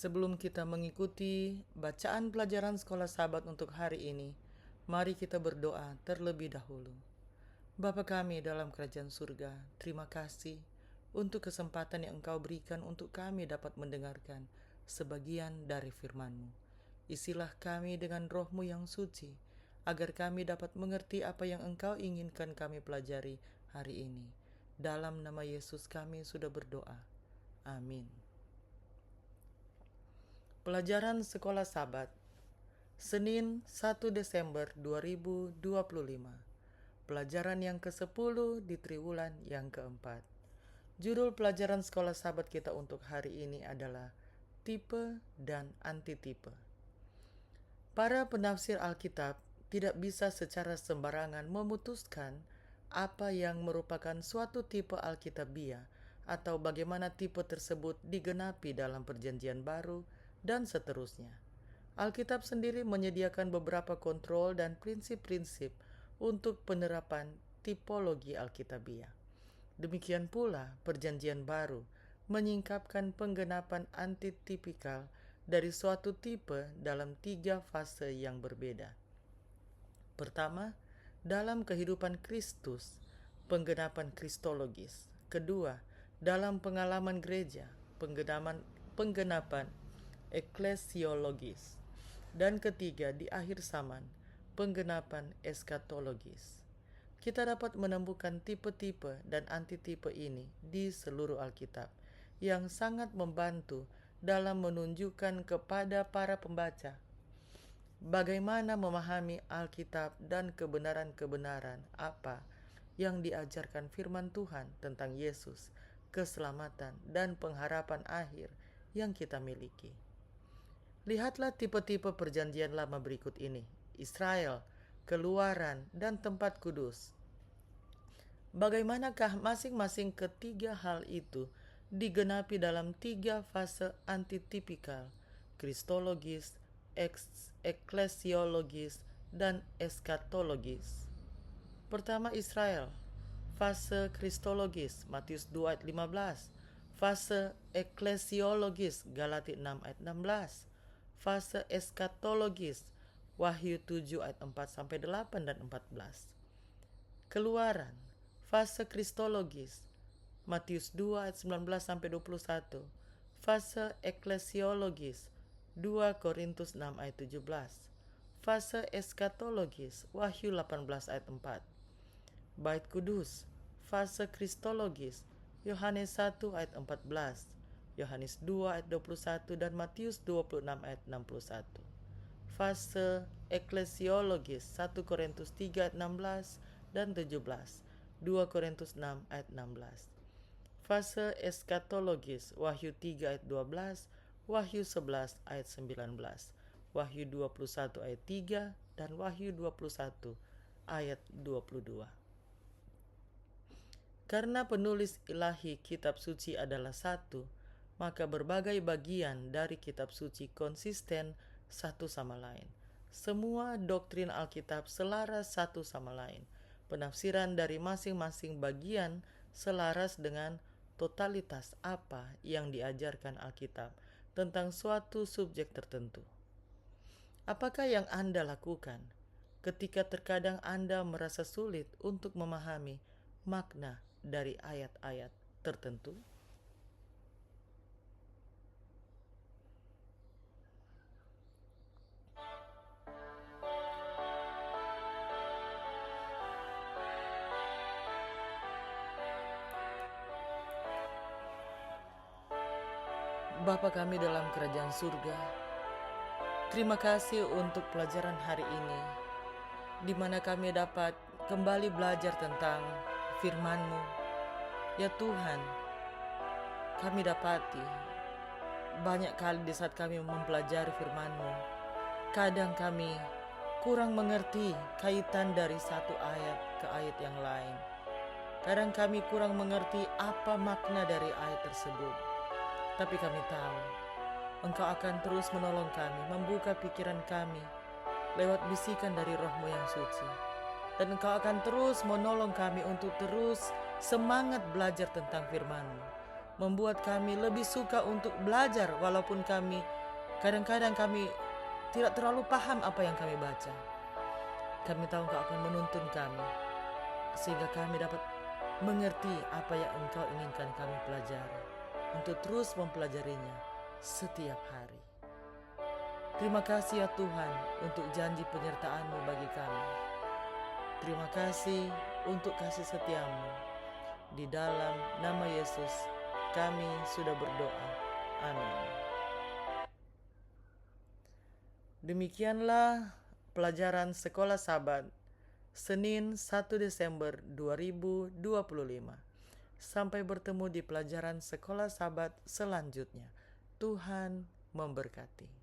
Sebelum kita mengikuti bacaan pelajaran sekolah sahabat untuk hari ini, mari kita berdoa terlebih dahulu. Bapa kami dalam kerajaan surga, terima kasih untuk kesempatan yang Engkau berikan untuk kami dapat mendengarkan sebagian dari firman-Mu. Isilah kami dengan Roh-Mu yang suci, agar kami dapat mengerti apa yang Engkau inginkan kami pelajari hari ini. Dalam nama Yesus kami sudah berdoa. Amin. Pelajaran Sekolah Sabat, Senin 1 Desember 2025. Pelajaran yang ke-10 di triwulan yang keempat. Judul pelajaran Sekolah Sabat kita untuk hari ini adalah tipe dan antitipe. Para penafsir Alkitab tidak bisa secara sembarangan memutuskan apa yang merupakan suatu tipe Alkitabiah atau bagaimana tipe tersebut digenapi dalam Perjanjian Baru dan seterusnya. Alkitab sendiri menyediakan beberapa kontrol dan prinsip-prinsip untuk penerapan tipologi Alkitabiah. Demikian pula Perjanjian Baru menyingkapkan penggenapan antitipikal dari suatu tipe dalam 3 fase yang berbeda. Pertama, dalam kehidupan Kristus, penggenapan kristologis. Kedua, dalam pengalaman gereja, penggenapan eklesiologis. Dan ketiga, di akhir zaman, penggenapan eskatologis. Kita dapat menemukan tipe-tipe dan antitipe ini di seluruh Alkitab yang sangat membantu dalam menunjukkan kepada para pembaca bagaimana memahami Alkitab dan kebenaran-kebenaran apa yang diajarkan firman Tuhan tentang Yesus, keselamatan, dan pengharapan akhir yang kita miliki. Lihatlah tipe-tipe Perjanjian Lama berikut ini: Israel, Keluaran, dan tempat kudus. Bagaimanakah masing-masing ketiga hal itu digenapi dalam 3 fase antitipikal: kristologis, eklesiologis, dan eskatologis. Pertama, Israel. Fase kristologis, Matius 2 ayat 15. Fase eklesiologis, Galati 6 ayat 16. Fase eskatologis, Wahyu 7 ayat 4-8 dan 14. Keluaran. Fase kristologis, Matius 2 ayat 19-21. Fase eklesiologis, 2 Korintus 6 ayat 17. Fase eskatologis, Wahyu 18 ayat 4. Bait kudus. Fase kristologis, Yohanes 1 ayat 14, Yohanes 2 ayat 21 dan Matius 26 ayat 61. Fase eklesiologis, 1 Korintus 3 ayat 16 dan 17, 2 Korintus 6 ayat 16. Fase eskatologis, Wahyu 3 ayat 12, Wahyu 11 ayat 19, Wahyu 21 ayat 3 dan Wahyu 21 ayat 22. Karena penulis ilahi kitab suci adalah satu, maka berbagai bagian dari kitab suci konsisten satu sama lain. Semua doktrin Alkitab selaras satu sama lain. Penafsiran dari masing-masing bagian selaras dengan totalitas apa yang diajarkan Alkitab tentang suatu subjek tertentu. Apakah yang Anda lakukan ketika terkadang Anda merasa sulit untuk memahami makna dari ayat-ayat tertentu? Bapa kami dalam kerajaan surga, terima kasih untuk pelajaran hari ini, di mana kami dapat kembali belajar tentang firman-Mu. Ya Tuhan, kami dapati banyak kali di saat kami mempelajari firman-Mu, kadang kami kurang mengerti kaitan dari satu ayat ke ayat yang lain. Kadang kami kurang mengerti apa makna dari ayat tersebut. Tapi kami tahu Engkau akan terus menolong kami, membuka pikiran kami lewat bisikan dari Roh-Mu yang suci. Dan Engkau akan terus menolong kami untuk terus semangat belajar tentang firman-Mu. membuat kami lebih suka untuk belajar walaupun kadang-kadang kami tidak terlalu paham apa yang kami baca. Kami tahu Engkau akan menuntun kami sehingga kami dapat mengerti apa yang Engkau inginkan kami pelajari untuk terus mempelajarinya setiap hari. Terima kasih ya Tuhan untuk janji penyertaan-Mu bagi kami. Terima kasih untuk kasih setia-Mu. Di dalam nama Yesus kami sudah berdoa. Amin. Demikianlah pelajaran Sekolah Sabat Senin 1 Desember 2025. Sampai bertemu di pelajaran Sekolah Sabat selanjutnya. Tuhan memberkati.